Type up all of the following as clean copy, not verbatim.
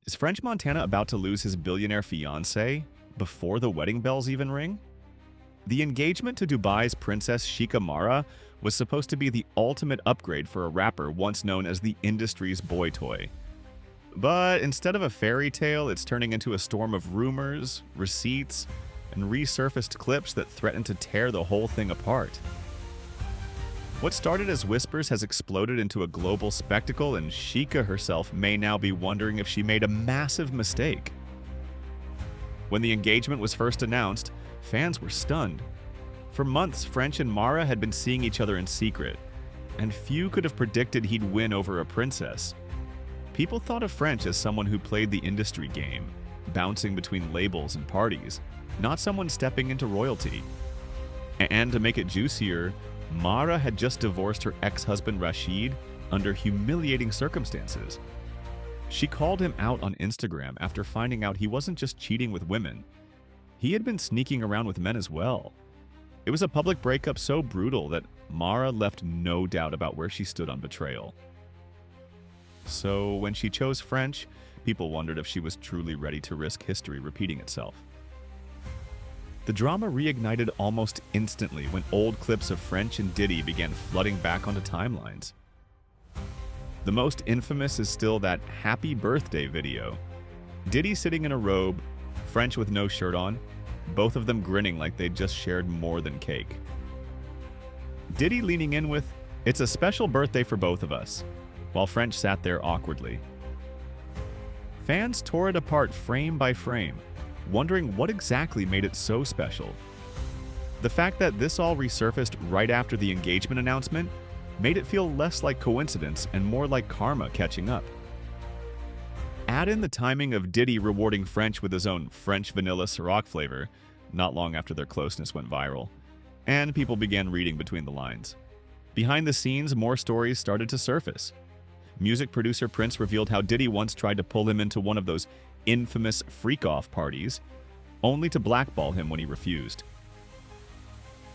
Is French Montana about to lose his billionaire fiancé before the wedding bells even ring? The engagement to Dubai's Princess Sheikha Mara was supposed to be the ultimate upgrade for a rapper once known as the industry's boy toy. But instead of a fairy tale, it's turning into a storm of rumors, receipts, and resurfaced clips that threaten to tear the whole thing apart. What started as whispers has exploded into a global spectacle, and Sheikha herself may now be wondering if she made a massive mistake. When the engagement was first announced, fans were stunned. For months, French and Mara had been seeing each other in secret, and few could have predicted he'd win over a princess. People thought of French as someone who played the industry game, bouncing between labels and parties, not someone stepping into royalty. And to make it juicier, Mara had just divorced her ex-husband Rashid under humiliating circumstances. She called him out on Instagram after finding out he wasn't just cheating with women. He had been sneaking around with men as well. It was a public breakup so brutal that Mara left no doubt about where she stood on betrayal. So when she chose French, people wondered if she was truly ready to risk history repeating itself. The drama reignited almost instantly when old clips of French and Diddy began flooding back onto timelines. The most infamous is still that happy birthday video. Diddy sitting in a robe, French with no shirt on, both of them grinning like they'd just shared more than cake. Diddy leaning in with, "It's a special birthday for both of us," while French sat there awkwardly. Fans tore it apart frame by frame, wondering what exactly made it so special. The fact that this all resurfaced right after the engagement announcement made it feel less like coincidence and more like karma catching up. Add in the timing of Diddy rewarding French with his own French vanilla Ciroc flavor, not long after their closeness went viral, and people began reading between the lines. Behind the scenes, more stories started to surface. Music producer Prince revealed how Diddy once tried to pull him into one of those infamous freak-off parties, only to blackball him when he refused.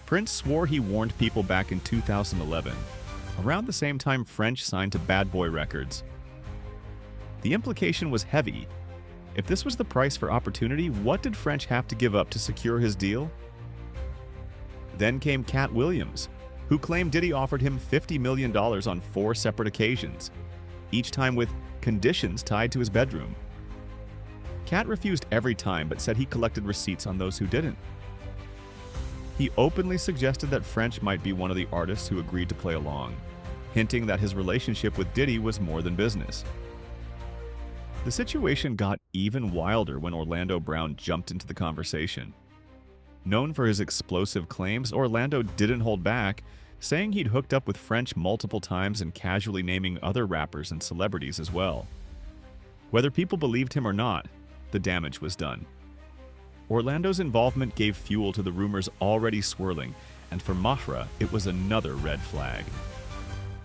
Prince swore he warned people back in 2011, around the same time French signed to Bad Boy Records. The implication was heavy. If this was the price for opportunity, what did French have to give up to secure his deal? Then came Cat Williams, who claimed Diddy offered him $50 million on 4 separate occasions, each time with conditions tied to his bedroom. Cat refused every time but said he collected receipts on those who didn't. He openly suggested that French might be one of the artists who agreed to play along, hinting that his relationship with Diddy was more than business. The situation got even wilder when Orlando Brown jumped into the conversation. Known for his explosive claims, Orlando didn't hold back, saying he'd hooked up with French multiple times and casually naming other rappers and celebrities as well. Whether people believed him or not, the damage was done. Orlando's involvement gave fuel to the rumors already swirling, and for Mahra, it was another red flag.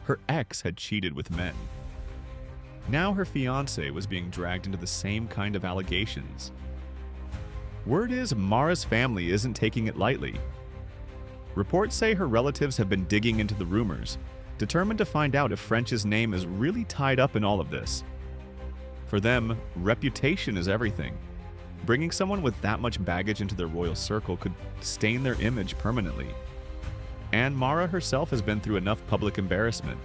Her ex had cheated with men. Now her fiancé was being dragged into the same kind of allegations. Word is Mara's family isn't taking it lightly. Reports say her relatives have been digging into the rumors, determined to find out if French's name is really tied up in all of this. For them, reputation is everything. Bringing someone with that much baggage into their royal circle could stain their image permanently. And Mara herself has been through enough public embarrassment.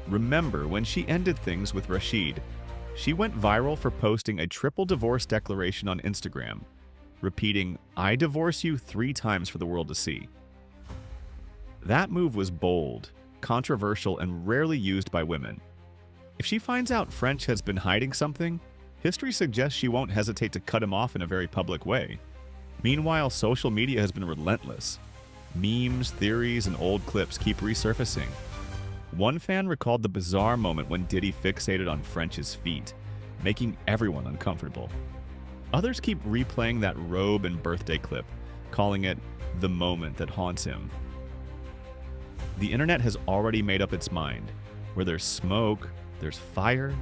Remember, when she ended things with Rashid, she went viral for posting a triple divorce declaration on Instagram, repeating, "I divorce you 3 times for the world to see." That move was bold, controversial, and rarely used by women. If she finds out French has been hiding something, history suggests she won't hesitate to cut him off in a very public way. Meanwhile, social media has been relentless. Memes, theories, and old clips keep resurfacing. One fan recalled the bizarre moment when Diddy fixated on French's feet, making everyone uncomfortable. Others keep replaying that robe and birthday clip, calling it the moment that haunts him. The internet has already made up its mind. Where there's smoke, there's fire.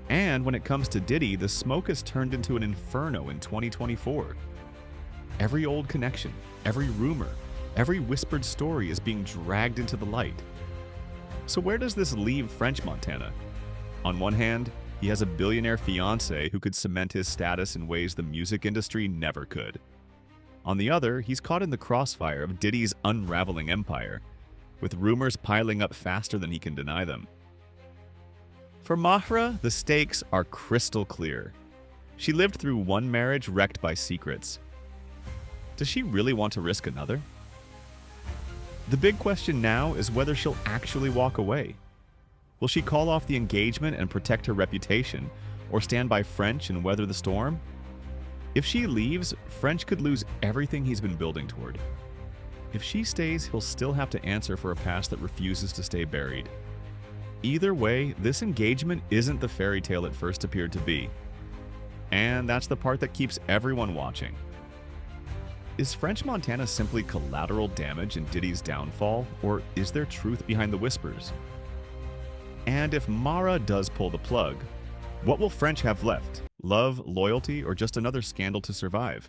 And when it comes to Diddy, the smoke has turned into an inferno in 2024. Every old connection, every rumor, every whispered story is being dragged into the light. So where does this leave French Montana? On one hand, he has a billionaire fiancé who could cement his status in ways the music industry never could. On the other, he's caught in the crossfire of Diddy's unraveling empire, with rumors piling up faster than he can deny them. For Mahra, the stakes are crystal clear. She lived through one marriage wrecked by secrets. Does she really want to risk another? The big question now is whether she'll actually walk away. Will she call off the engagement and protect her reputation, or stand by French and weather the storm? If she leaves, French could lose everything he's been building toward. If she stays, he'll still have to answer for a past that refuses to stay buried. Either way, this engagement isn't the fairy tale it first appeared to be. And that's the part that keeps everyone watching. Is French Montana simply collateral damage in Diddy's downfall, or is there truth behind the whispers? And if Mara does pull the plug, what will French have left? Love, loyalty, or just another scandal to survive?